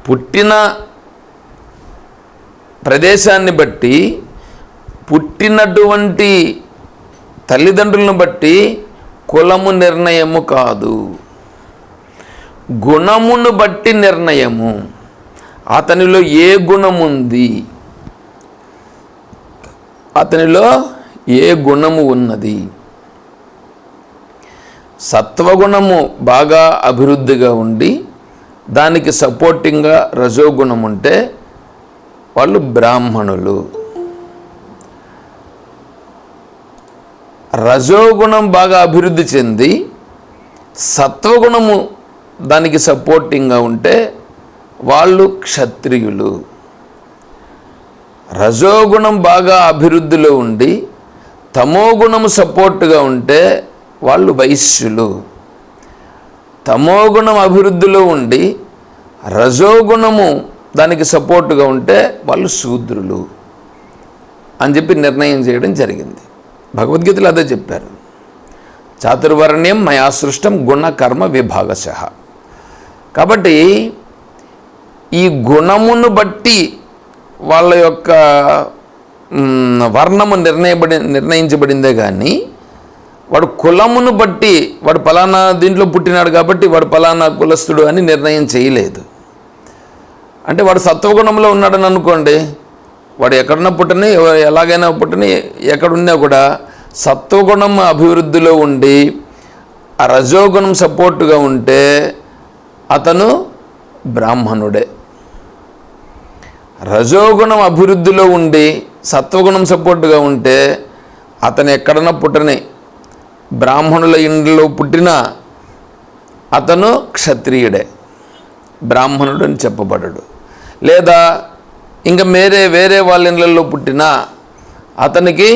పుట్టిన ప్రదేశాన్ని బట్టి, పుట్టినటువంటి తల్లిదండ్రులను బట్టి కులము నిర్ణయము కాదు, గుణమును బట్టి నిర్ణయము. అతనిలో ఏ గుణముంది, అతనిలో ఏ గుణము ఉన్నది. సత్వగుణము బాగా అభివృద్ధిగా ఉండి దానికి సపోర్టింగ్గా రజోగుణం ఉంటే వాళ్ళు బ్రాహ్మణులు. రజోగుణం బాగా అభివృద్ధి చెంది సత్వగుణము దానికి సపోర్టింగ్గా ఉంటే వాళ్ళు క్షత్రియులు. రజోగుణం బాగా అభివృద్ధిలో ఉండి తమోగుణము సపోర్టుగా ఉంటే వాళ్ళు వైశ్యులు. తమోగుణం అభివృద్ధిలో ఉండి రజోగుణము దానికి సపోర్టుగా ఉంటే వాళ్ళు శూద్రులు అని చెప్పి నిర్ణయం చేయడం జరిగింది. భగవద్గీతలో అదే చెప్పారు. చాతుర్వర్ణ్యం మయా సృష్టం గుణ కర్మ విభాగశః. కాబట్టి ఈ గుణమును బట్టి వాళ్ళ యొక్క వర్ణము నిర్ణయించబడిందే కానీ వాడు కులమును బట్టి వాడు ఫలానా దీంట్లో పుట్టినాడు కాబట్టి వాడు ఫలానా కులస్తుడు అని నిర్ణయం చేయలేదు. అంటే వాడు సత్వగుణంలో ఉన్నాడని అనుకోండి, వాడు ఎక్కడున్నా పుట్టని, ఎలాగైనా పుట్టని, ఎక్కడున్నా కూడా సత్వగుణం అభివృద్ధిలో ఉండి ఆ రజోగుణం సపోర్టుగా ఉంటే అతను బ్రాహ్మణుడే. రజోగుణం అభివృద్ధిలో ఉండి సత్వగుణం సపోర్టుగా ఉంటే అతను ఎక్కడన్నా పుట్టని, బ్రాహ్మణుల ఇంట్లో పుట్టిన అతను క్షత్రియుడే, బ్రాహ్మణుడు అని చెప్పబడడు. లేదా ఇంకా వేరే వాళ్ళ ఇళ్ళల్లో పుట్టిన అతనికి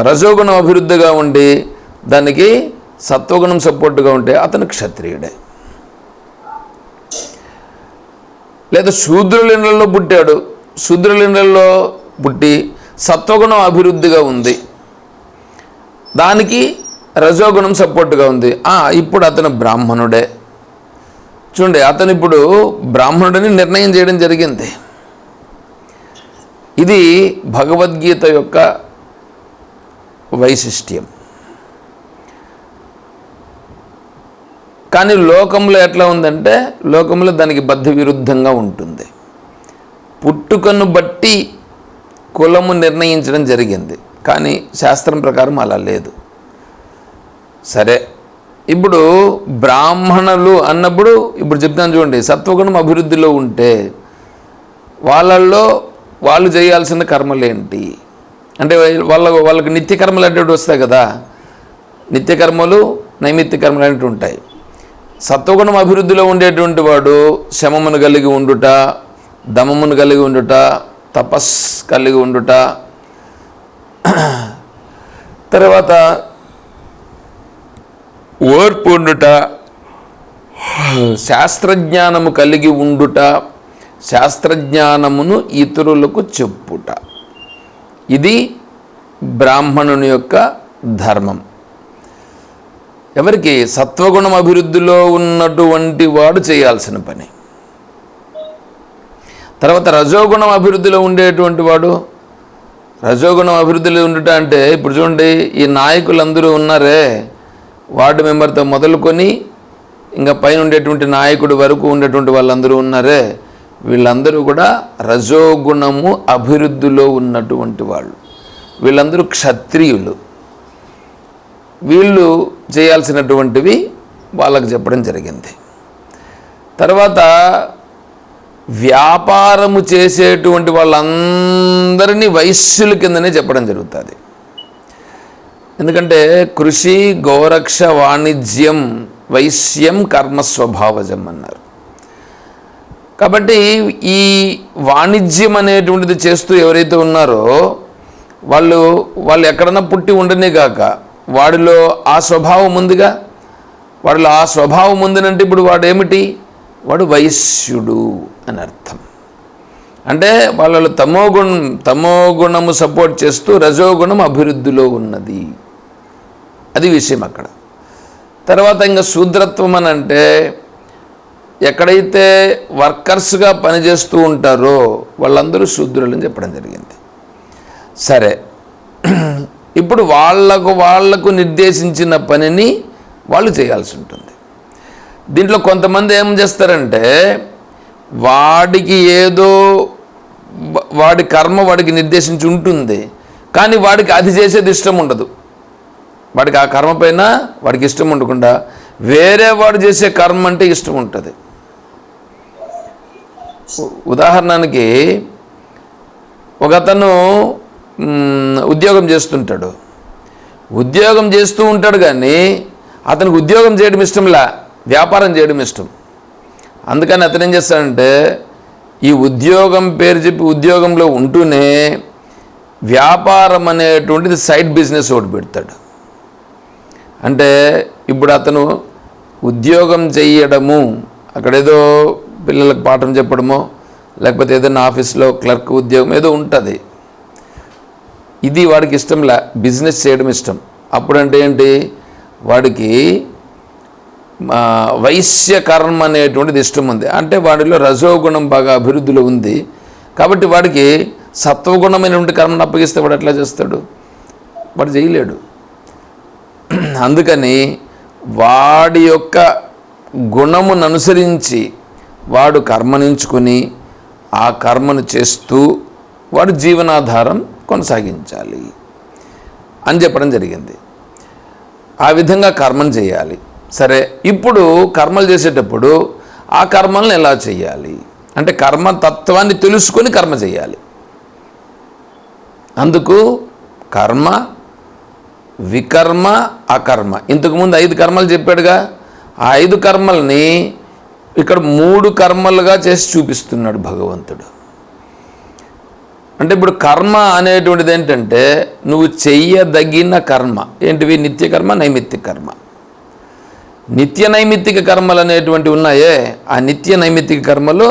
రజోగుణం అభివృద్ధిగా ఉండి దానికి సత్వగుణం సపోర్టుగా ఉంటే అతను క్షత్రియుడే. లేదా శూద్రుల ఇళ్ళల్లో పుట్టాడు, శూద్రుల ఇళ్ళల్లో పుట్టి సత్వగుణం అభివృద్ధిగా ఉంది, దానికి రజోగుణం సపోర్టుగా ఉంది, ఇప్పుడు అతను బ్రాహ్మణుడే. చూడండి, అతను ఇప్పుడు బ్రాహ్మణుడిని నిర్ణయం చేయడం జరిగింది. ఇది భగవద్గీత యొక్క వైశిష్ట్యం. కానీ లోకంలో ఎట్లా ఉందంటే, లోకంలో దానికి బద్ధ విరుద్ధంగా ఉంటుంది. పుట్టుకను బట్టి కులము నిర్ణయించడం జరిగింది, కానీ శాస్త్రం ప్రకారం అలా లేదు. సరే, ఇప్పుడు బ్రాహ్మణులు అన్నప్పుడు ఇప్పుడు చెప్తాను చూడండి, సత్వగుణం అభివృద్ధిలో ఉంటే వాళ్ళల్లో వాళ్ళు చేయాల్సిన కర్మలేంటి అంటే వాళ్ళకి నిత్యకర్మలు అనేవి వస్తాయి కదా, నిత్యకర్మలు నైమిత్య కర్మలు అనేవి ఉంటాయి. సత్వగుణం అభివృద్ధిలో ఉండేటువంటి వాడు శమమును కలిగి ఉండుట, దమమును కలిగి ఉండుట, తపస్ కలిగి ఉండుట, తర్వాత ఓర్పు ఉండుట, శాస్త్రజ్ఞానము కలిగి ఉండుట, శాస్త్రజ్ఞానమును ఇతరులకు చెప్పుట, ఇది బ్రాహ్మణుని యొక్క ధర్మం. ఎవరికి? సత్వగుణం అభివృద్ధిలో ఉన్నటువంటి వాడు చేయాల్సిన పని. తర్వాత రజోగుణం అభివృద్ధిలో ఉండేటువంటి వాడు, రజోగుణం అభివృద్ధిలో ఉండుట అంటే ఇప్పుడు చూడండి, ఈ నాయకులందరూ ఉన్నారే, వార్డు మెంబర్తో మొదలుకొని ఇంకా పైన ఉండేటువంటి నాయకుడి వరకు ఉండేటువంటి వాళ్ళందరూ ఉన్నారే, వీళ్ళందరూ కూడా రజోగుణము అభివృద్ధిలో ఉన్నటువంటి వాళ్ళు. వీళ్ళందరూ క్షత్రియులు. వీళ్ళు చేయాల్సినటువంటివి వాళ్ళకు చెప్పడం జరిగింది. తర్వాత వ్యాపారము చేసేటువంటి వాళ్ళందరినీ వైశ్యుల కిందనే చెప్పడం జరుగుతుంది. ఎందుకంటే కృషి, గోరక్ష, వాణిజ్యం, వైశ్యం, కర్మస్వభావజం అన్నారు. కాబట్టి ఈ వాణిజ్యం అనేటువంటిది చేస్తూ ఎవరైతే ఉన్నారో వాళ్ళు ఎక్కడన్నా పుట్టి ఉండనే కాక వాడిలో ఆ స్వభావం ఉందిగా, వాడిలో ఆ స్వభావం ఉందనంటే ఇప్పుడు వాడు ఏమిటి? వాడు వైశ్యుడు అని అర్థం. అంటే వాళ్ళలో తమోగుణము సపోర్ట్ చేస్తూ రజోగుణం అభివృద్ధిలో ఉన్నది, అది విషయం అక్కడ. తర్వాత ఇంకా శూద్రత్వం అని అంటే ఎక్కడైతే వర్కర్స్గా పనిచేస్తూ ఉంటారో వాళ్ళందరూ శూద్రులని చెప్పడం జరిగింది. సరే, ఇప్పుడు వాళ్లకు నిర్దేశించిన పనిని వాళ్ళు చేయాల్సి ఉంటుంది. దీంట్లో కొంతమంది ఏం చేస్తారంటే వాడికి ఏదో వాడి కర్మ వాడికి నిర్దేశించి ఉంటుంది, కానీ వాడికి అది చేసేది ఇష్టం ఉండదు. వాడికి ఆ కర్మ పైన వాడికి ఇష్టం ఉండకుండా వేరే వాడు చేసే కర్మ అంటే ఇష్టం ఉంటుంది. ఉదాహరణకి ఒకతను ఉద్యోగం చేస్తుంటాడు, ఉద్యోగం చేస్తూ ఉంటాడు, కానీ అతనికి ఉద్యోగం చేయడం ఇష్టంలా, వ్యాపారం చేయడం ఇష్టం. అందుకని అతను ఏం చేస్తాడంటే ఈ ఉద్యోగం పేరు చెప్పి ఉద్యోగంలో ఉంటూనే వ్యాపారం అనేటువంటిది సైడ్ బిజినెస్ ఒకటి పెడతాడు. అంటే ఇప్పుడు అతను ఉద్యోగం చేయడము, అక్కడేదో పిల్లలకు పాఠం చెప్పడమో లేకపోతే ఏదైనా ఆఫీస్లో క్లర్క్ ఉద్యోగం ఏదో ఉంటుంది, ఇది వాడికి ఇష్టంలా, బిజినెస్ చేయడం ఇష్టం. అప్పుడంటే ఏంటి, వాడికి వైశ్య కర్మ అనేటువంటిది ఇష్టం ఉంది. అంటే వాడిలో రజోగుణం బాగా అభివృద్ధిలో ఉంది, కాబట్టి వాడికి సత్వగుణమైనటువంటి కర్మను అప్పగిస్తే వాడు ఎట్లా చేస్తాడు, వాడు చేయలేడు. అందుకని వాడి యొక్క గుణమును అనుసరించి వాడు కర్మనించుకొని ఆ కర్మను చేస్తూ వాడు జీవనాధారం కొనసాగించాలి అని చెప్పడం జరిగింది. ఆ విధంగా కర్మను చేయాలి. సరే, ఇప్పుడు కర్మలు చేసేటప్పుడు ఆ కర్మలను ఎలా చేయాలి అంటే కర్మతత్వాన్ని తెలుసుకొని కర్మ చేయాలి. అందుకు కర్మ, వికర్మ, అకర్మ. ఇంతకుముందు 5 కర్మలు చెప్పాడుగా, ఆ 5 కర్మల్ని ఇక్కడ 3 కర్మలుగా చేసి చూపిస్తున్నాడు భగవంతుడు. అంటే ఇప్పుడు కర్మ అనేటువంటిది ఏంటంటే నువ్వు చెయ్యదగిన కర్మ. ఏంటివి? నిత్యకర్మ, నైమిత్తిక కర్మ. నిత్య నైమిత్తిక కర్మలు అనేటువంటివి ఉన్నాయే, ఆ నిత్య నైమిత్తిక కర్మలు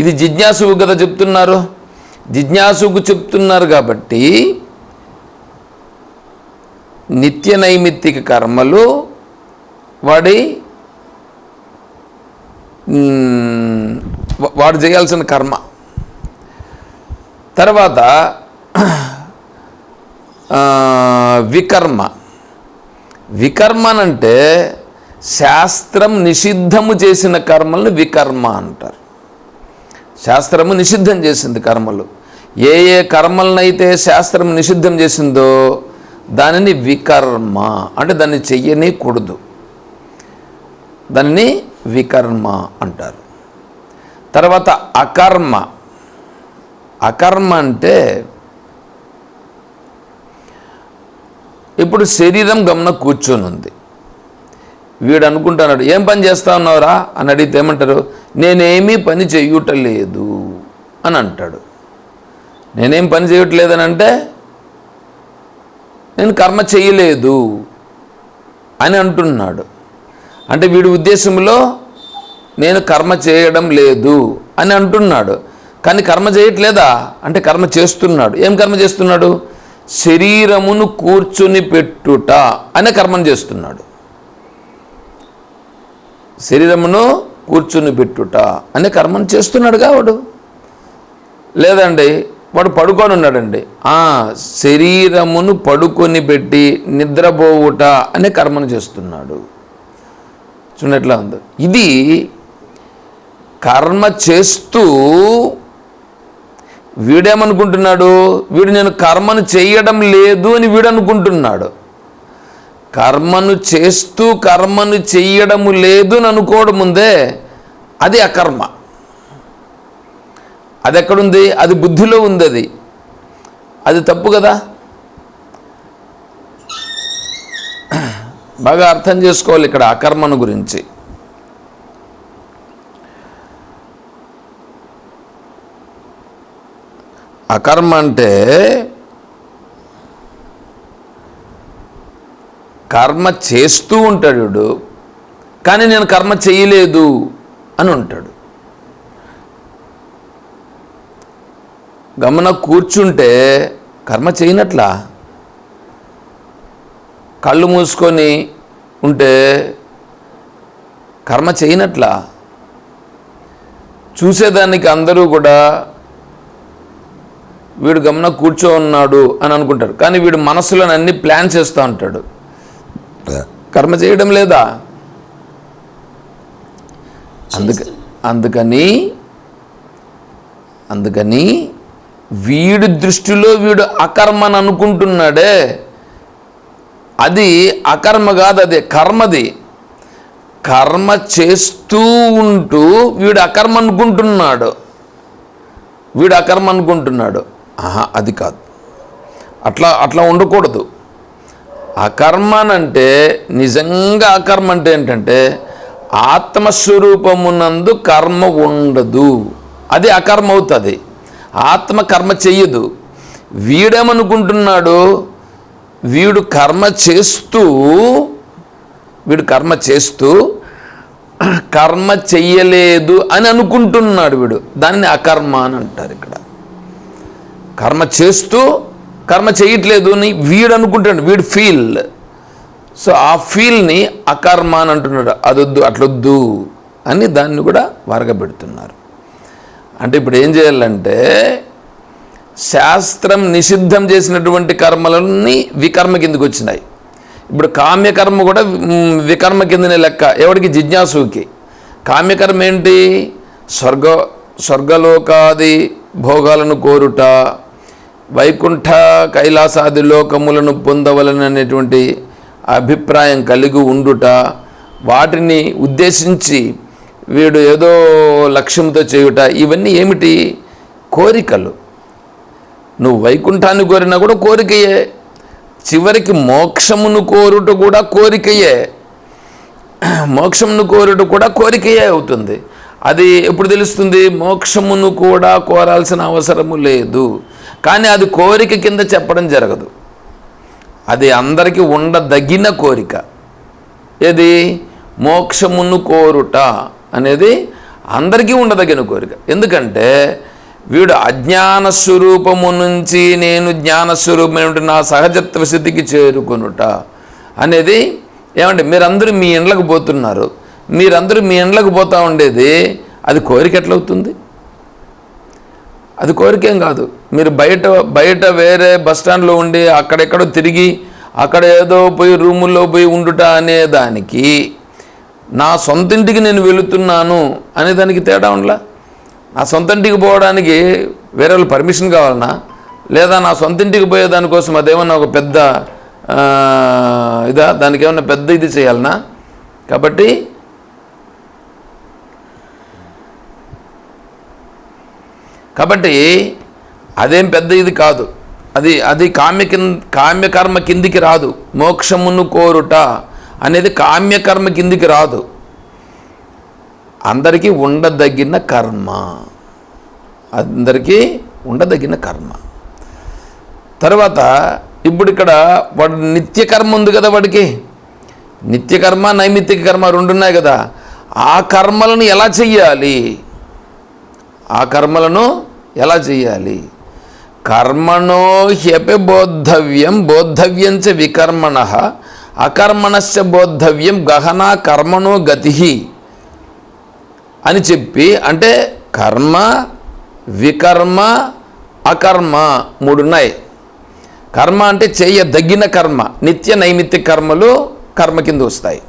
ఇది జిజ్ఞాసుకు కదా చెప్తున్నారు, జిజ్ఞాసుకు చెప్తున్నారు కాబట్టి నిత్య నైమిత్తిక కర్మలు వాడు చేయాల్సిన కర్మ. తర్వాత వికర్మ. వికర్మనంటే శాస్త్రం నిషిద్ధము చేసిన కర్మలను వికర్మ అంటారు. శాస్త్రము నిషిద్ధం చేసింది కర్మలు. ఏ ఏ కర్మలనైతే శాస్త్రం నిషిద్ధం చేసిందో దానిని వికర్మ అంటే దాన్ని చెయ్యనీకూడదు, దాన్ని వికర్మ అంటారు. తర్వాత అకర్మ. అకర్మ అంటే ఇప్పుడు శరీరం గమన కూర్చొని ఉంది, వీడు అనుకుంటున్నాడు ఏం పని చేస్తా ఉన్నావురా అని అడిగితే ఏమంటారు, నేనేమీ పని చెయ్యటలేదు అని అంటాడు. నేనేం పని చేయట్లేదని అంటే నేను కర్మ చేయలేదు అని అంటున్నాడు. అంటే వీడి ఉద్దేశంలో నేను కర్మ చేయడం లేదు అని అంటున్నాడు, కానీ కర్మ చేయట్లేదా అంటే కర్మ చేస్తున్నాడు. ఏం కర్మ చేస్తున్నాడు? శరీరమును కూర్చుని పెట్టుట అనే కర్మను చేస్తున్నాడు. శరీరమును కూర్చుని పెట్టుట అనే కర్మను చేస్తున్నాడుగా వాడు. లేదండి వాడు పడుకొని ఉన్నాడండి, శరీరమును పడుకొని పెట్టి నిద్రపోవుట అనే కర్మను చేస్తున్నాడు. చూడట్లా ఉంది. ఇది కర్మ చేస్తూ వీడేమనుకుంటున్నాడు, వీడు నేను కర్మను చేయడం లేదు అని వీడు అనుకుంటున్నాడు. కర్మను చేస్తూ కర్మను చెయ్యడము లేదు అని అనుకోవడం ముందే అది అకర్మ. అది ఎక్కడుంది? అది బుద్ధిలో ఉంది. అది తప్పు కదా. బాగా అర్థం చేసుకోవాలి ఇక్కడ అకర్మను గురించి. అకర్మ అంటే కర్మ చేస్తూ ఉంటాడు వీడు, కానీ నేను కర్మ చేయలేదు అని ఉంటాడు. గమన కూర్చుంటే కర్మ చేయనట్లా, కళ్ళు మూసుకొని ఉంటే కర్మ చేయనట్లా. చూసేదానికి అందరూ కూడా వీడు గమన కూర్చో ఉన్నాడు అని అనుకుంటారు, కానీ వీడు మనసులో అన్ని ప్లాన్ చేస్తూ ఉంటాడు. కర్మ చేయడం లేదా? అందుకని వీడి దృష్టిలో వీడు అకర్మని అనుకుంటున్నాడే, అది అకర్మ కాదు, అదే కర్మది. కర్మ చేస్తూ ఉంటూ వీడు అకర్మ అనుకుంటున్నాడు. అది కాదు, అట్లా ఉండకూడదు. అకర్మనంటే నిజంగా అకర్మ అంటే ఏంటంటే ఆత్మస్వరూపమునందు కర్మ ఉండదు, అది అకర్మ అవుతుంది. ఆత్మ కర్మ చెయ్యదు. వీడేమనుకుంటున్నాడు, వీడు కర్మ చేస్తూ కర్మ చెయ్యలేదు అని అనుకుంటున్నాడు వీడు. దానిని అకర్మ అని అంటారు. ఇక్కడ కర్మ చేస్తూ కర్మ చేయట్లేదు అని వీడు అనుకుంటాడు, వీడు ఫీల్. సో ఆ ఫీల్ని అకర్మ అని అంటున్నాడు. అదొద్దు, అట్లొద్దు అని దాన్ని కూడా వరగబెడుతున్నారు. అంటే ఇప్పుడు ఏం చేయాలంటే శాస్త్రం నిషిద్ధం చేసినటువంటి కర్మలన్నీ వికర్మ కిందకి వచ్చినాయి. ఇప్పుడు కామ్యకర్మ కూడా వికర్మ కిందనే లెక్క. ఎవడికి? జిజ్ఞాసుకి. కామ్యకర్మ ఏంటి? స్వర్గలోకాది భోగాలను కోరుట, వైకుంఠ కైలాసాది లోకములను పొందవలననేటువంటి అభిప్రాయం కలిగి ఉండుట, వాటిని ఉద్దేశించి వీడు ఏదో లక్ష్యంతో చేయుట. ఇవన్నీ ఏమిటి? కోరికలు. నువ్వు వైకుంఠాన్ని కోరినా కూడా కోరికయే, చివరికి మోక్షమును కోరుట కూడా కోరికయే. మోక్షమును కోరుట కూడా కోరికయే అవుతుంది. అది ఎప్పుడు తెలుస్తుంది? మోక్షమును కూడా కోరాల్సిన అవసరము లేదు, కానీ అది కోరిక కింద చెప్పడం జరగదు. అది అందరికీ ఉండదగిన కోరిక. ఏది? మోక్షమును కోరుట అనేది అందరికీ ఉండదగిన కోరిక. ఎందుకంటే వీడు అజ్ఞాన స్వరూపము నుంచి నేను జ్ఞానస్వరూపం నా సహజత్వ స్థితికి చేరుకొనుట అనేది ఏమంటే, మీరందరూ మీ ఇండ్లకు పోతున్నారు, మీరందరూ మీ ఇండ్లకు పోతూ ఉండేది అది కోరిక ఎట్లవుతుంది? అది కోరికేం కాదు. మీరు బయట వేరే బస్టాండ్లో ఉండి అక్కడెక్కడో తిరిగి అక్కడ ఏదో పోయి రూముల్లో పోయి ఉండుట అనేదానికి నా సొంతింటికి నేను వెళుతున్నాను అనేదానికి తేడా ఉండలా? నా సొంతింటికి పోవడానికి వేరే వాళ్ళు పర్మిషన్ కావాలన్నా, లేదా నా సొంతింటికి పోయేదానికోసం అదేమన్నా ఒక పెద్ద దానికి ఏమన్నా పెద్ద ఇది చేయాలన్నా? కాబట్టి అదేం పెద్ద ఇది కాదు. అది కామ్యకర్మ కిందికి రాదు. మోక్షమును కోరుట అనేది కామ్యకర్మ కిందికి రాదు. అందరికీ ఉండదగిన కర్మ. తర్వాత ఇప్పుడు ఇక్కడ వాడు నిత్యకర్మ ఉంది కదా, వాడికి నిత్యకర్మ నైమిత్తిక కర్మ రెండు ఉన్నాయి కదా. ఆ కర్మలను ఎలా చెయ్యాలి? కర్మణో హ్యపి బోద్ధవ్యం చ వికర్మణః అకర్మణశ్చ బోద్ధవ్యం గహనా కర్మణో గతి అని చెప్పి, అంటే కర్మ, వికర్మ, అకర్మ మూడున్నాయి. కర్మ అంటే చేయదగిన కర్మ, నిత్య నైమిత్తిక కర్మలు కర్మ కింద వస్తాయి.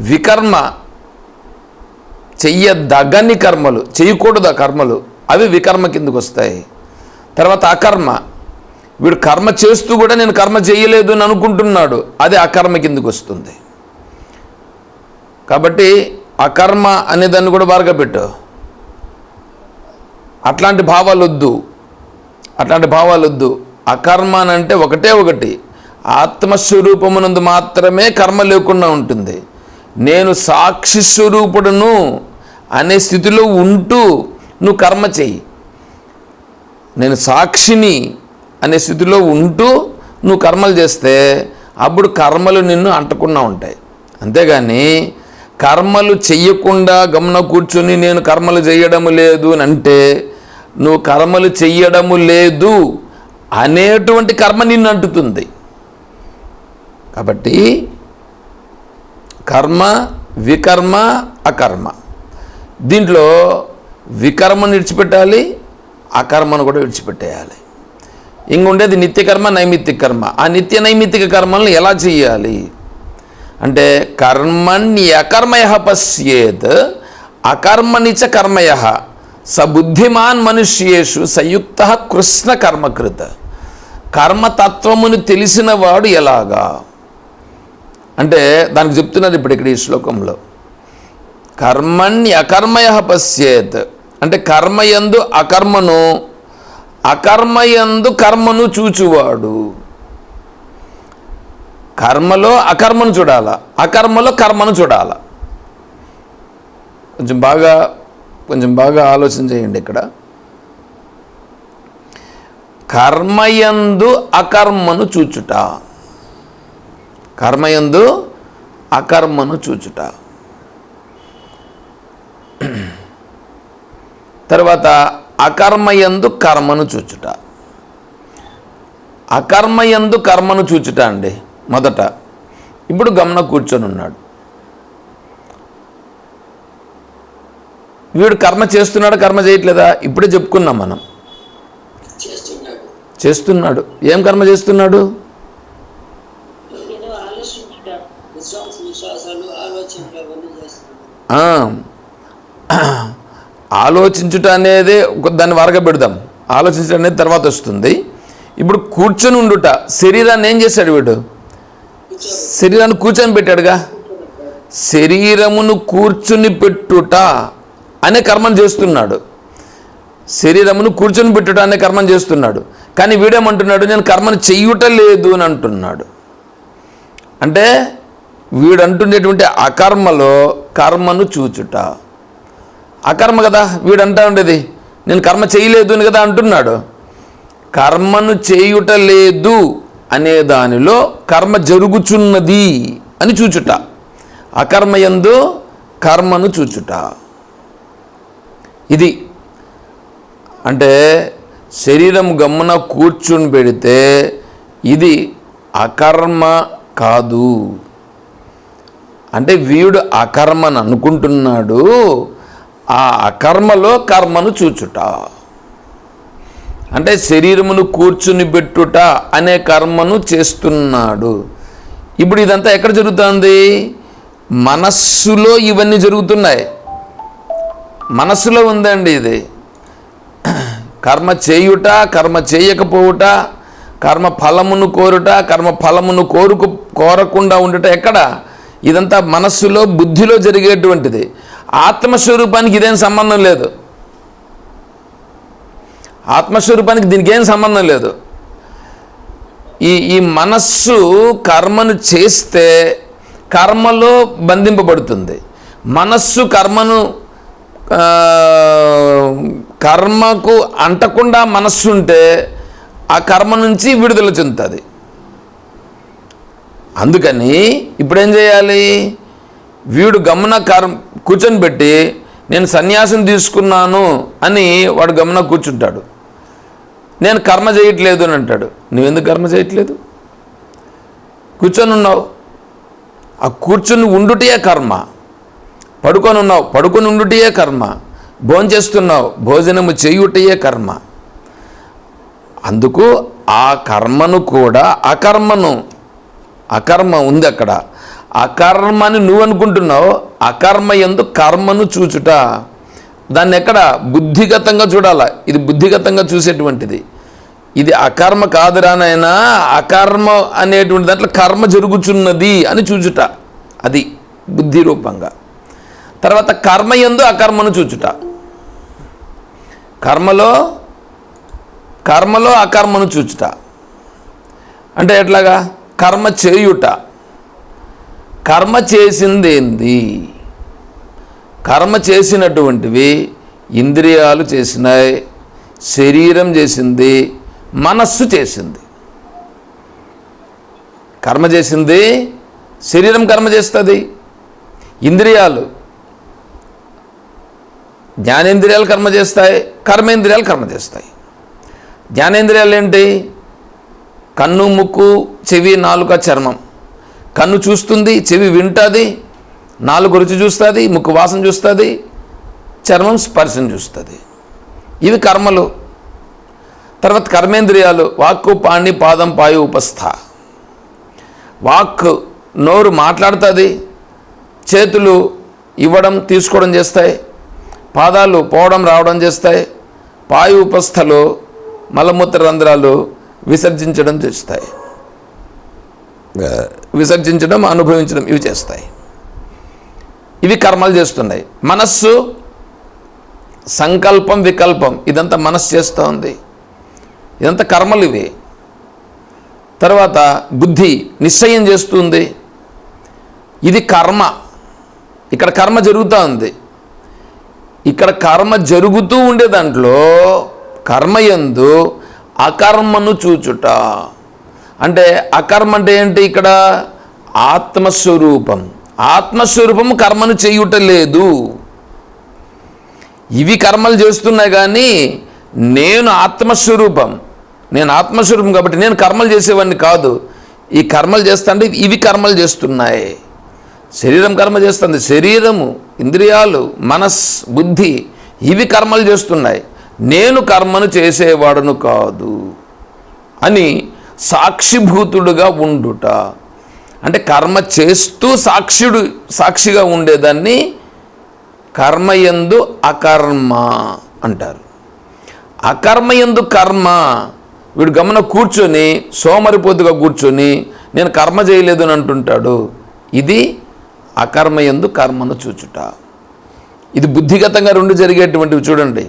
వికర్మ చెయ్యదగని కర్మలు, చేయకూడదు ఆ కర్మలు, అవి వికర్మ కిందకు వస్తాయి. తర్వాత అకర్మ, వీడు కర్మ చేస్తూ కూడా నేను కర్మ చేయలేదు అని అనుకుంటున్నాడు, అది అకర్మ కిందకు వస్తుంది. కాబట్టి అకర్మ అనేదాన్ని కూడా బాగా పెట్టు. అట్లాంటి భావాలు వద్దు. అకర్మ అంటే ఒకటి ఆత్మస్వరూపమునందు మాత్రమే కర్మ లేకుండా ఉంటుంది. నేను సాక్షి స్వరూపుడును అనే స్థితిలో ఉంటూ నువ్వు కర్మ చెయ్యి. నేను సాక్షిని అనే స్థితిలో ఉంటూ నువ్వు కర్మలు చేస్తే అప్పుడు కర్మలు నిన్ను అంటకుండా ఉంటాయి. అంతేగాని కర్మలు చెయ్యకుండా గమన కూర్చుని నేను కర్మలు చేయడము లేదు అని అంటే నువ్వు కర్మలు చెయ్యడము లేదు అనేటువంటి కర్మ నిన్ను అంటుతుంది. కాబట్టి కర్మ, వికర్మ, అకర్మ దీంట్లో వికర్మను విడిచిపెట్టాలి, అకర్మను కూడా విడిచిపెట్టేయాలి. ఇంకొండేది నిత్యకర్మ, నైమిత్తిక కర్మ. ఆ నిత్య నైమిత్తిక కర్మలను ఎలా చేయాలి అంటే కర్మణ్యకర్మయ పశ్యేత్ అకర్మనిచ కర్మయ సబుద్ధిమాన్ మనుష్యేషు సంయుక్త కృష్ణ కర్మకృత. కర్మతత్వమును తెలిసిన వాడు ఎలాగా అంటే దానికి చెప్తున్నారు ఇప్పుడు ఇక్కడ ఈ శ్లోకంలో. కర్మణ్యకర్మయ పశ్యేత్ అంటే కర్మయందు అకర్మను, అకర్మయందు కర్మను చూచువాడు. కర్మలో అకర్మను చూడాల, అకర్మలో కర్మను చూడాల. కొంచెం బాగా ఆలోచన చేయండి ఇక్కడ. కర్మయందు అకర్మను చూచుట, కర్మయందు అకర్మను చూచుట. తర్వాత అకర్మయందు కర్మను చూచుట. అకర్మయందు కర్మను చూచుట అండి మొదట. ఇప్పుడు గమన కూర్చొని ఉన్నాడు, వీడు కర్మ చేస్తున్నాడు, కర్మ చేయట్లేదా? ఇప్పుడే చెప్పుకున్నాం మనం. చేస్తున్నాడు. ఏం కర్మ చేస్తున్నాడు? ఆలోచించుట అనేది దాన్ని వరగబెడదాం. ఆలోచించడం అనేది తర్వాత వస్తుంది. ఇప్పుడు కూర్చొని ఉండుట, శరీరాన్ని ఏం చేశాడు వీడు? శరీరాన్ని కూర్చొని పెట్టాడుగా. శరీరమును కూర్చుని పెట్టుట అనే కర్మను చేస్తున్నాడు. శరీరమును కూర్చొని పెట్టుట అనే కర్మను చేస్తున్నాడు. కానీ వీడేమంటున్నాడు? నేను కర్మను చెయ్యుట లేదు అని అంటున్నాడు. అంటే వీడు అంటుండేటువంటి అకర్మలో కర్మను చూచుట. అకర్మ కదా వీడు అంటా ఉండేది, నేను కర్మ చేయలేదు అని కదా అంటున్నాడు. కర్మను చేయుట లేదు అనే దానిలో కర్మ జరుగుచున్నది అని చూచుట. అకర్మయందు కర్మను చూచుట. ఇది అంటే శరీరం గమ్మున కూర్చుని పెడితే ఇది అకర్మ కాదు. అంటే వీడు అకర్మను అనుకుంటున్నాడు, ఆ అకర్మలో కర్మను చూచుట. అంటే శరీరమును కూర్చుని పెట్టుట అనే కర్మను చేస్తున్నాడు. ఇప్పుడు ఇదంతా ఎక్కడ జరుగుతుంది? మనస్సులో ఇవన్నీ జరుగుతున్నాయి. మనస్సులో ఉందండి ఇది. కర్మ చేయుట, కర్మ చేయకపోవుట, కర్మ ఫలమును కోరుట, కర్మ ఫలమును కోరకుండా ఉండుట ఎక్కడ? ఇదంతా మనస్సులో, బుద్ధిలో జరిగేటువంటిది. ఆత్మస్వరూపానికి ఇదేం సంబంధం లేదు. ఆత్మస్వరూపానికి దీనికి ఏం సంబంధం లేదు. ఈ మనస్సు కర్మను చేస్తే కర్మలో బంధింపబడుతుంది. మనస్సు కర్మకు అంటకుండా మనస్సు ఉంటే ఆ కర్మ నుంచి విడుదల చెందుతుంది. అందుకని ఇప్పుడేం చేయాలి? వీడు గమన కూర్చొని పెట్టి నేను సన్యాసం తీసుకున్నాను అని వాడు గమన కూర్చుంటాడు. నేను కర్మ చేయట్లేదు అని అంటాడు. నువ్వెందుకు కర్మ చేయట్లేదు? కూర్చొని ఉన్నావు, ఆ కూర్చొని ఉండుటే కర్మ. పడుకొని ఉన్నావు, పడుకొని ఉండుటే కర్మ. భోజనం చేస్తున్నావు, భోజనము చేయుటయే కర్మ. అందుకు ఆ కర్మను కూడా అకర్మ ఉంది అక్కడ. అకర్మని నువ్వు అనుకుంటున్నావు, అకర్మ యందు కర్మను చూచుట. దాన్ని ఎక్కడ? బుద్ధిగతంగా చూడాల. ఇది బుద్ధిగతంగా చూసేటువంటిది. ఇది అకర్మ కాదురానైనా, అకర్మ అనేటువంటి దాంట్లో కర్మ జరుగుచున్నది అని చూచుట. అది బుద్ధి రూపంగా. తర్వాత కర్మ యందు అకర్మను చూచుట. కర్మలో అకర్మను చూచుట అంటే ఎట్లాగా? కర్మ చేయుట. కర్మ చేసింది ఏంది? కర్మ చేసినటువంటివి ఇంద్రియాలు చేసినాయి, శరీరం చేసింది, మనస్సు చేసింది. కర్మ చేసింది శరీరం, కర్మ చేస్తుంది. ఇంద్రియాలు, జ్ఞానేంద్రియాలు కర్మ చేస్తాయి, కర్మేంద్రియాలు కర్మ చేస్తాయి. జ్ఞానేంద్రియాలు ఏంటి? కన్ను, ముక్కు, చెవి, నాలుక, చర్మం. కన్ను చూస్తుంది, చెవి వింటుంది, నాలుగు రుచి చూస్తుంది, ముక్కు వాసన చూస్తుంది, చర్మం స్పర్శను చూస్తుంది. ఇవి కర్మలు. తర్వాత కర్మేంద్రియాలు వాక్కు, పాణి, పాదం, పాయు, ఉపస్థ. వాక్కు నోరు మాట్లాడుతుంది, చేతులు ఇవ్వడం తీసుకోవడం చేస్తాయి, పాదాలు పోవడం రావడం చేస్తాయి, పాయు ఉపస్థలు మలమూత్ర రంధ్రాలు విసర్జించడం చేస్తాయి, విసర్జించడం అనుభవించడం ఇవి చేస్తాయి. ఇవి కర్మలు చేస్తున్నాయి. మనస్సు సంకల్పం, వికల్పం ఇదంతా మనస్సు చేస్తూ ఉంది. ఇదంతా కర్మలు ఇవి. తర్వాత బుద్ధి నిశ్చయం చేస్తుంది. ఇది కర్మ. ఇక్కడ కర్మ జరుగుతూ ఉంది. ఇక్కడ కర్మ జరుగుతూ ఉండే దాంట్లో కర్మయందు అకర్మను చూచుట. అంటే అకర్మ అంటే ఏంటి? ఇక్కడ ఆత్మస్వరూపం. ఆత్మస్వరూపం కర్మను చేయుట లేదు. ఇవి కర్మలు చేస్తున్నాయి కానీ నేను ఆత్మస్వరూపం. నేను ఆత్మస్వరూపం కాబట్టి నేను కర్మలు చేసేవాడిని కాదు. ఈ కర్మలు చేస్తాంటే ఇవి కర్మలు చేస్తున్నాయి. శరీరం కర్మ చేస్తుంది. శరీరము, ఇంద్రియాలు, మనస్, బుద్ధి ఇవి కర్మలు చేస్తున్నాయి. నేను కర్మను చేసేవాడును కాదు అని సాక్షిభూతుడుగా ఉండుట. అంటే కర్మ చేస్తూ సాక్షిగా ఉండేదాన్ని కర్మయందు అకర్మ అంటారు. అకర్మయందు కర్మ. వీడు గమన కూర్చొని సోమరిపోతుగా కూర్చొని నేను కర్మ చేయలేదు అని అంటుంటాడు. ఇది అకర్మయందు కర్మను చూచుట. ఇది బుద్ధిగతంగా రెండు జరిగేటువంటివి. చూడండి,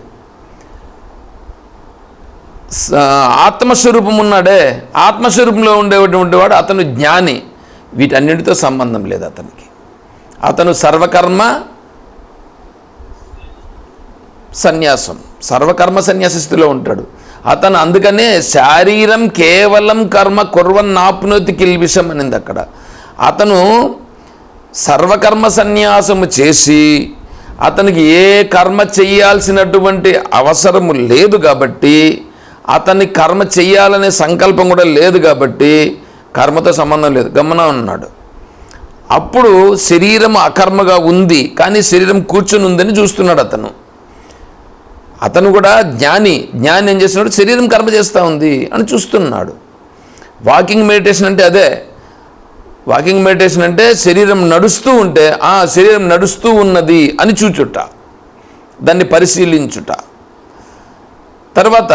ఆత్మస్వరూపం ఉన్నాడే, ఆత్మస్వరూపంలో ఉండేటువంటి వాడు అతను జ్ఞాని. వీటన్నిటితో సంబంధం లేదు అతనికి. అతను సర్వకర్మ సన్యాసం, సర్వకర్మ సన్యాస స్థితిలో ఉంటాడు అతను. అందుకనే శారీరం కేవలం కర్మ కుర్వన్నాప్నోతి కిల్బిషం అనింది అక్కడ. అతను సర్వకర్మ సన్యాసము చేసి అతనికి ఏ కర్మ చేయాల్సినటువంటి అవసరము లేదు కాబట్టి, అతన్ని కర్మ చెయ్యాలనే సంకల్పం కూడా లేదు కాబట్టి కర్మతో సంబంధం లేదు, గమనం ఉన్నాడు. అప్పుడు శరీరం అకర్మగా ఉంది కానీ శరీరం కూర్చొని ఉందని చూస్తున్నాడు అతను. అతను కూడా జ్ఞాని. జ్ఞాని ఏం చేస్తున్నాడు? శరీరం కర్మ చేస్తూ ఉంది అని చూస్తున్నాడు. వాకింగ్ మెడిటేషన్ అంటే అదే. వాకింగ్ మెడిటేషన్ అంటే శరీరం నడుస్తూ ఉంటే శరీరం నడుస్తూ ఉన్నది అని చూచుట, దాన్ని పరిశీలించుట. తర్వాత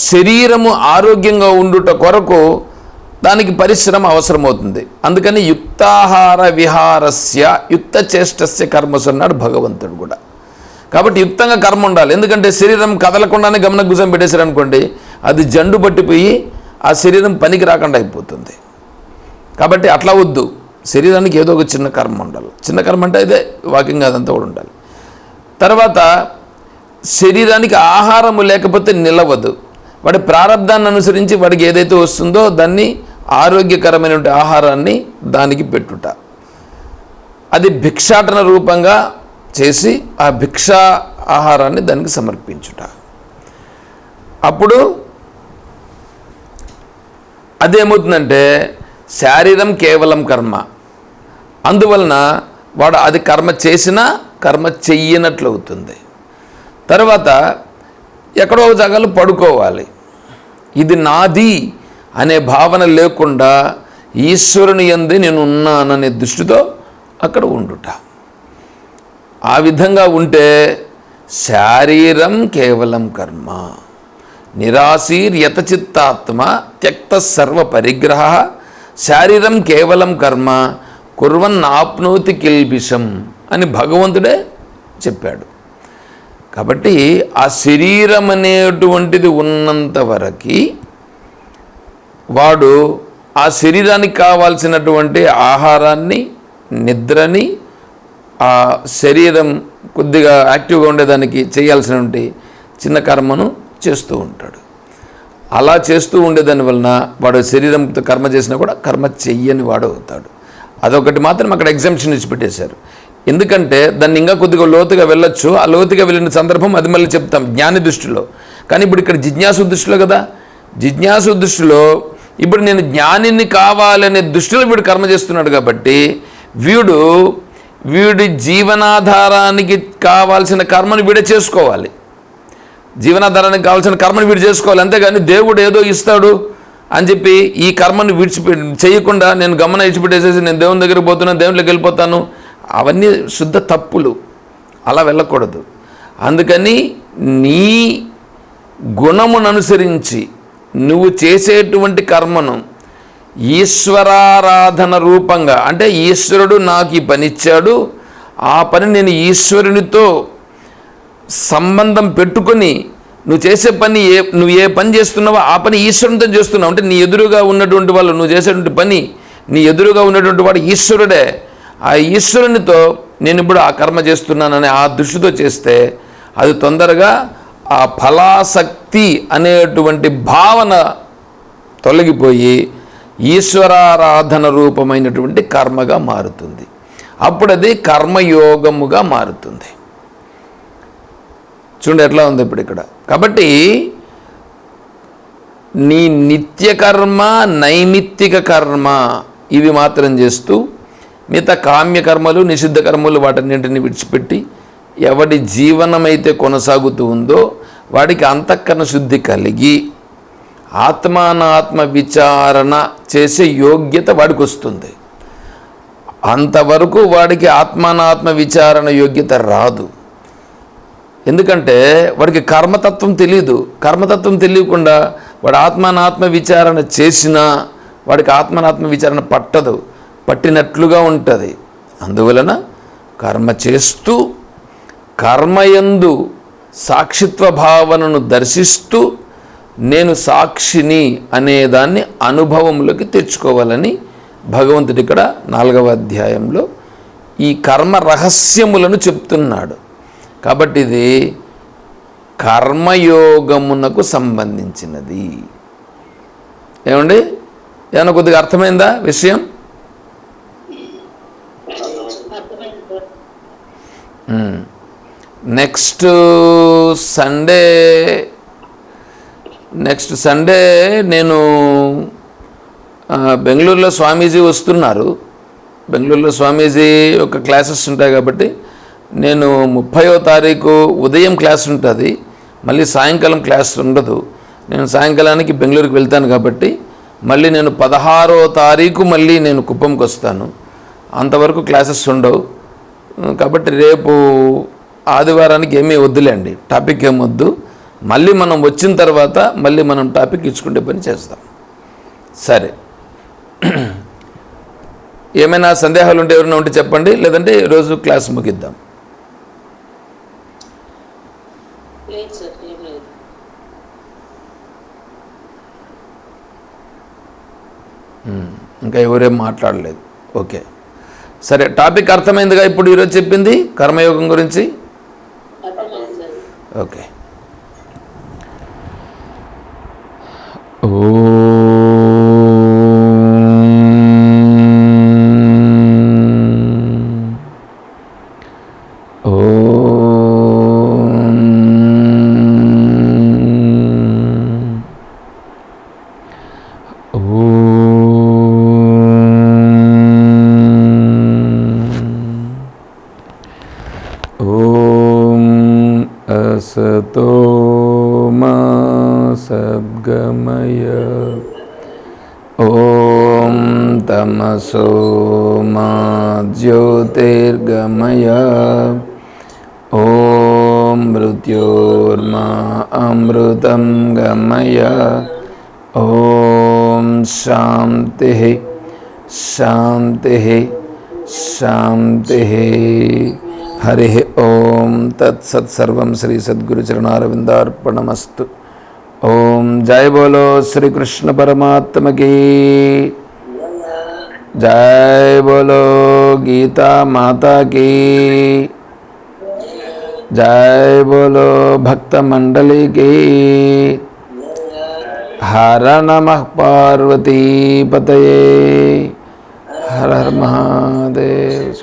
శరీరము ఆరోగ్యంగా ఉండుట కొరకు దానికి పరిశ్రమ అవసరమవుతుంది. అందుకని యుక్తాహార విహారస్య యుక్త చేష్టస్య కర్మసు అన్నాడు భగవంతుడు కూడా. కాబట్టి యుక్తంగా కర్మ ఉండాలి. ఎందుకంటే శరీరం కదలకుండానే గమన గుజం పెట్టేశారు అనుకోండి, అది జండు పట్టిపోయి ఆ శరీరం పనికి రాకుండా అయిపోతుంది. కాబట్టి అట్లా వద్దు. శరీరానికి ఏదో ఒక చిన్న కర్మ ఉండాలి. చిన్న కర్మ అంటే ఇదే వాకింగ్, అదంతా కూడా ఉండాలి. తర్వాత శరీరానికి ఆహారము లేకపోతే నిలవదు. వాడి ప్రారంధాన్ని అనుసరించి వాడికి ఏదైతే వస్తుందో దాన్ని ఆరోగ్యకరమైనటువంటి ఆహారాన్ని దానికి పెట్టుట, అది భిక్షాటన రూపంగా చేసి ఆ భిక్షా ఆహారాన్ని దానికి సమర్పించుట. అప్పుడు అదేమవుతుందంటే శారీరం కేవలం కర్మ, అందువలన వాడు అది కర్మ చేసినా కర్మ చెయ్యనట్లు అవుతుంది. తర్వాత ఎక్కడో ఒక జాగాలో పడుకోవాలి. ఇది నాది అనే భావన లేకుండా ఈశ్వరుని యందే నేను ఉన్నాననే దృష్టితో అక్కడ ఉండుట. ఆ విధంగా ఉంటే శారీరం కేవలం కర్మ, నిరాశీర్యతచిత్తాత్మ త్యక్త సర్వ పరిగ్రహ, శారీరం కేవలం కర్మ కుర్వన్ ఆప్నోతి కిల్బిషం అని భగవంతుడే చెప్పాడు. కాబట్టి ఆ శరీరం అనేటువంటిది ఉన్నంత వరకు వాడు ఆ శరీరానికి కావాల్సినటువంటి ఆహారాన్ని, నిద్రని, ఆ శరీరం కొద్దిగా యాక్టివ్గా ఉండేదానికి చేయాల్సినటువంటి చిన్న కర్మను చేస్తూ ఉంటాడు. అలా చేస్తూ ఉండేదాని వలన వాడు శరీరంతో కర్మ చేసినా కూడా కర్మ చెయ్యని వాడు అవుతాడు. అదొకటి మాత్రం అక్కడ ఎగ్జంప్షన్ ఇచ్చిపెట్టేశారు. ఎందుకంటే దాన్ని ఇంకా కొద్దిగా లోతుగా వెళ్ళొచ్చు. ఆ లోతుగా వెళ్ళిన సందర్భం అది మళ్ళీ చెప్తాం జ్ఞాని దృష్టిలో. కానీ ఇప్పుడు ఇక్కడ జిజ్ఞాసు దృష్టిలో కదా. జిజ్ఞాసు దృష్టిలో ఇప్పుడు నేను జ్ఞానిని కావాలనే దృష్టిలో వీడు కర్మ చేస్తున్నాడు కాబట్టి వీడు వీడి జీవనాధారానికి కావాల్సిన కర్మను వీడే చేసుకోవాలి. జీవనాధారానికి కావాల్సిన కర్మను వీడు చేసుకోవాలి. అంతేగాని దేవుడు ఏదో ఇస్తాడు అని చెప్పి ఈ కర్మను చేయకుండా నేను గమనం విడిచిపెట్టేసేసి నేను దేవుని దగ్గరికి పోతున్నాను, దేవునిలోకి వెళ్ళిపోతాను, అవన్నీ శుద్ధ తప్పులు. అలా వెళ్ళకూడదు. అందుకని నీ గుణమును అనుసరించి నువ్వు చేసేటువంటి కర్మను ఈశ్వరారాధన రూపంగా, అంటే ఈశ్వరుడు నాకు ఈ పని ఇచ్చాడు, ఆ పని నేను ఈశ్వరునితో సంబంధం పెట్టుకొని నువ్వు చేసే పని నువ్వు ఏ పని చేస్తున్నావో ఆ పని ఈశ్వరునితో చేస్తున్నావు. అంటే నీ ఎదురుగా ఉన్నటువంటి వాళ్ళు నువ్వు చేసేటువంటి పని నీ ఎదురుగా ఉన్నటువంటి వాడు ఈశ్వరుడే. ఆ ఈశ్వరునితో నేను ఇప్పుడు ఆ కర్మ చేస్తున్నానని ఆ దృష్టితో చేస్తే అది తొందరగా ఆ ఫలాసక్తి అనేటువంటి భావన తొలగిపోయి ఈశ్వరారాధన రూపమైనటువంటి కర్మగా మారుతుంది. అప్పుడు అది కర్మయోగముగా మారుతుంది. చూడండి ఎట్లా ఉంది ఇప్పుడు ఇక్కడ. కాబట్టి నీ నిత్యకర్మ నైమిత్తిక కర్మ ఇవి మాత్రం చేస్తూ మిగతా కామ్యకర్మలు నిషిద్ధ కర్మలు వాటన్నింటిని విడిచిపెట్టి ఎవడి జీవనమైతే కొనసాగుతూ ఉందో వాడికి అంతఃకరణ శుద్ధి కలిగి ఆత్మానాత్మ విచారణ చేసే యోగ్యత వాడికి వస్తుంది. అంతవరకు వాడికి ఆత్మానాత్మ విచారణ యోగ్యత రాదు. ఎందుకంటే వాడికి కర్మతత్వం తెలియదు. కర్మతత్వం తెలియకుండా వాడు ఆత్మానాత్మ విచారణ చేసినా వాడికి ఆత్మానాత్మ విచారణ పట్టదు, పట్టినట్లుగా ఉంటుంది. అందువలన కర్మ చేస్తూ కర్మయందు సాక్షిత్వ భావనను దర్శిస్తూ నేను సాక్షిని అనేదాన్ని అనుభవంలోకి తెచ్చుకోవాలని భగవంతుడు ఇక్కడ 4వ అధ్యాయంలో ఈ కర్మ రహస్యములను చెప్తున్నాడు. కాబట్టి ఇది కర్మయోగమునకు సంబంధించినది. ఏమండి, ఏమన్నా కొద్దిగా అర్థమైందా విషయం? నెక్స్ట్ సండే నేను బెంగళూరులో స్వామీజీ వస్తున్నారు. బెంగళూరులో స్వామీజీ యొక్క క్లాసెస్ ఉంటాయి కాబట్టి నేను 30వ తారీఖు ఉదయం క్లాస్ ఉంటుంది, మళ్ళీ సాయంకాలం క్లాస్ ఉండదు. నేను సాయంకాలానికి బెంగళూరుకి వెళ్తాను కాబట్టి మళ్ళీ నేను 16వ తారీఖు మళ్ళీ నేను కుప్పంకి వస్తాను. అంతవరకు క్లాసెస్ ఉండవు. కాబట్టి రేపు ఆదివారానికి ఏమీ వద్దులేండి, టాపిక్ ఏమొద్దు. మళ్ళీ మనం వచ్చిన తర్వాత మళ్ళీ మనం టాపిక్ ఇచ్చుకుంటే పని చేస్తాం. సరే, ఏమైనా సందేహాలు ఉంటే ఎవరైనా ఉంటే చెప్పండి, లేదంటే ఈరోజు క్లాస్ ముగిద్దాం. ఇంకా ఎవరేం మాట్లాడలేదు. ఓకే, సరే. టాపిక్ అర్థమైందిగా ఇప్పుడు ఈరోజు చెప్పింది కర్మయోగం గురించి? ఓకే. असतो मा सद्गमय ॐ तमसो मा ज्योतिर्गमय ॐ मृत्योर्मा अमृतं गमय ॐ शान्तिः शान्तिः शान्तिः। हरि ओम तत्सत् सर्वं श्री सद्गुरु चरणारविंदार्पणमस्तु। ओम जय बोलो श्री कृष्ण परमात्मा की जय, बोलो गीता माता की जय, बोलो भक्त मंडली की हर नमः पार्वती पतये हर हर महादेव।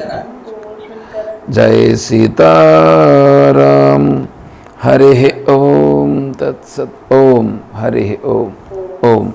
जय सीताराम। हरि ओम तत्सत्। ओम हरि ओम ओम।